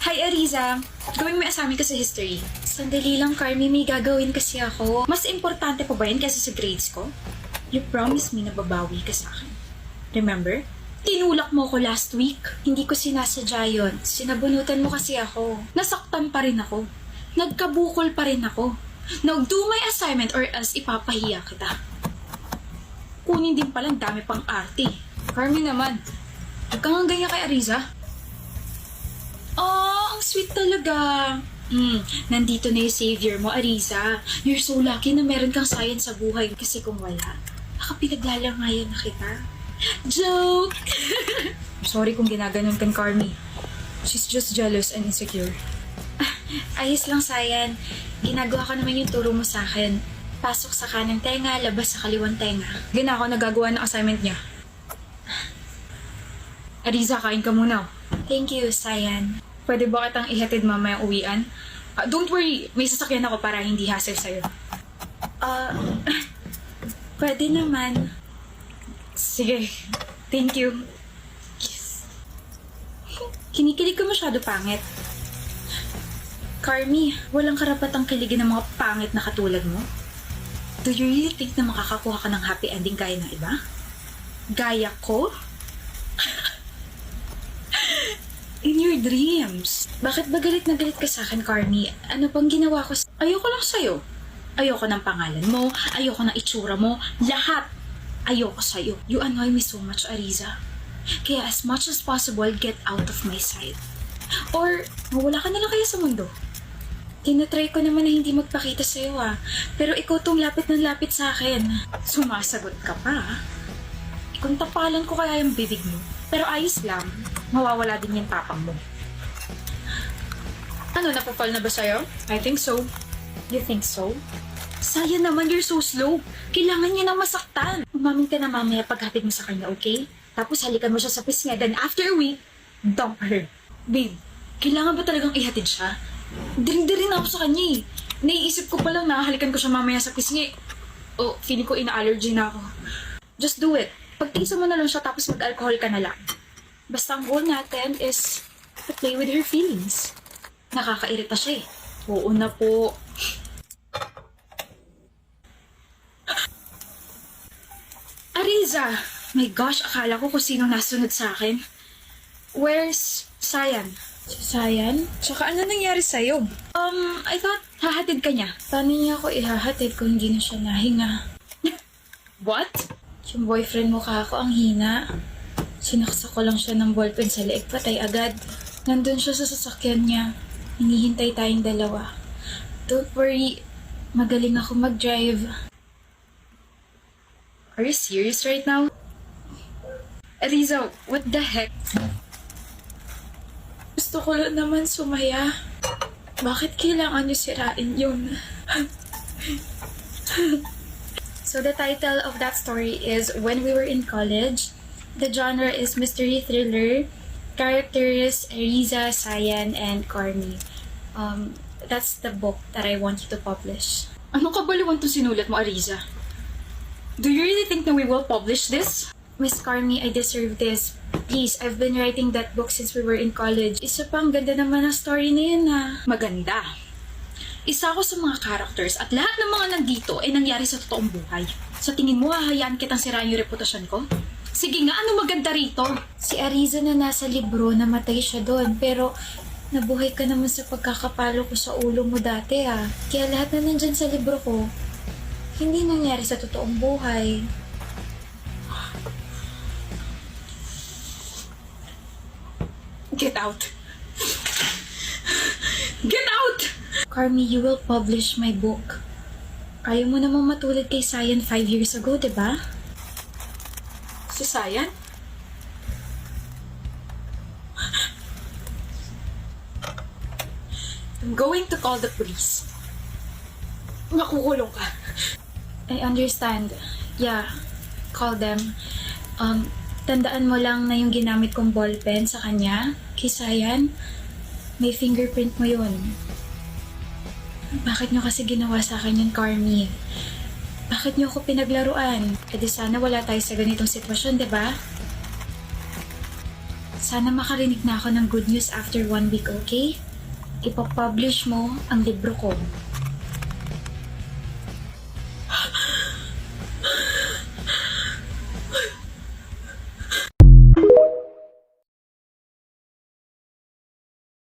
Hi, Ariza. Gawin mo yung assignment ko sa history. Sandali lang, Carmi. May gagawin kasi ako. Mas importante pa ba yan kaysa sa grades ko? You promised me na babawi ka sa akin. Remember? Tinulak mo ako last week. Hindi ko sinasadya yun. Sinabunutan mo kasi ako. Nasaktan pa rin ako. Nagkabukol pa rin ako. Now, do my assignment or else ipapahiya kita. Kunin din palang dami pang arte. Carmi naman. Huwag kang ganyan kay Ariza. Oh, ang sweet talaga. Nandito na yung savior mo, Ariza. You're so lucky na meron kang science sa buhay. Kasi kung wala, baka pinaglalangayan na kita. Joke! Sorry kung ginaganon kang Carmi. She's just jealous and insecure. Ayos lang, Sayan. Ginagawa ko naman yung turo mo sa akin. Pasok sa kanang tenga, labas sa kaliwang tenga. Gina ako nagagawa ng assignment niya. Ariza, kain ka muna. Thank you, Sayan. Pwede ba kitang ihatid mamaya uwian? Don't worry, may sasakyan ako para hindi hassle sa'yo. Pwede naman. Sige, thank you. Yes. Kinikilig ka masyado pangit. Carmi, walang karapatang kiligin ng mga pangit na katulad mo. Do you really think na makakakuha ka ng happy ending gaya ng iba? Gaya ko? In your dreams. Bakit ba galit na galit ka sa akin, Carmi? Ano bang ginawa ko? Ayoko lang sa'yo. Ayoko ng pangalan mo. Ayoko ng itsura mo. Lahat. Ayoko sa'yo. You annoy me so much, Ariza. Kaya as much as possible, get out of my sight. Or, mawala ka na lang kaya sa mundo. Tinatry ko naman na hindi magpakita sa'yo pero ikaw tong lapit ng lapit sa akin. Sumasagot ka pa. Kung tapalan ko kaya yung bibig mo. Pero ayos lang. Mawawala din yung tapang mo. Ano, napapal na ba sa'yo? I think so. You think so? Sayang naman, you're so slow. Kailangan niya na masaktan. Umamin ka na mamaya paghatid mo sa kanya, okay? Tapos halikan mo siya sa pisngi. Then after a week, dump her. Babe, kailangan ba talagang ihatid siya? Diring-diring na ako sa kanya eh. Naiisip ko pa lang na halikan ko siya mamaya sa pisngi. Oh, feeling ko ina-allergy na ako. Just do it. Pagtiisa mo na lang siya tapos mag-alcohol ka na lang. Basta ang goal natin is to play with her feelings. Nakakairita siya eh. Oo na po. Ariza! My gosh, akala ko kung sino nasunod sa akin. Where's Sayan? Si Sayan? Tsaka ano nangyari sa'yo? I thought hahatid ka niya. Paano niya ako ihahatid kung hindi na siya nahinga? What? Yung boyfriend mo kako ang hina. Sinaksak ko lang siya ng ballpen sa leeg, patay agad. Nandun siya sa sasakyan niya. Hinihintay tayong dalawa. Don't worry, magaling ako mag-drive. Are you serious right now? Ariza, what the heck? Gusto ko lang naman sumaya. Bakit kailangan niyo sirain yun? So the title of that story is When We Were in College. The genre is mystery thriller. Characters Ariza, Sayan, and Carmi. That's the book that I want you to publish. Ano kabaliwan to sinulat mo, Ariza? Do you really think that we will publish this? Miss Carmi, I deserve this. Please, I've been writing that book since we were in college. Isa pa, ang ganda naman ang story na yun Maganda. Isa ako sa mga characters at lahat ng mga nandito ay nangyari sa totoong buhay. Sa tingin mo, hahayaan kitang sirain yung reputasyon ko? Sige nga, ano maganda rito? Si Ariza na nasa libro, namatay siya doon. Pero nabuhay ka naman sa pagkakapalo ko sa ulo mo dati Kaya lahat na nandyan sa libro ko, hindi nangyari sa totoong buhay. Get out! Get out! Carmi, you will publish my book. Ayaw mo namang matulad kay Sayan 5 years ago, diba? Si Sayan? I'm going to call the police. Makukulong ka. I understand. Yeah, call them. Tandaan mo lang na yung ginamit kong ballpen sa kanya, kay Sayan, may fingerprint mo yun. Bakit nyo kasi ginawa sa akin yun, Carmi? Bakit nyo ako pinaglaruan? E di sana wala tayo sa ganitong sitwasyon, diba? Sana makarinig na ako ng good news after 1 week, okay? Ipapublish mo ang libro ko.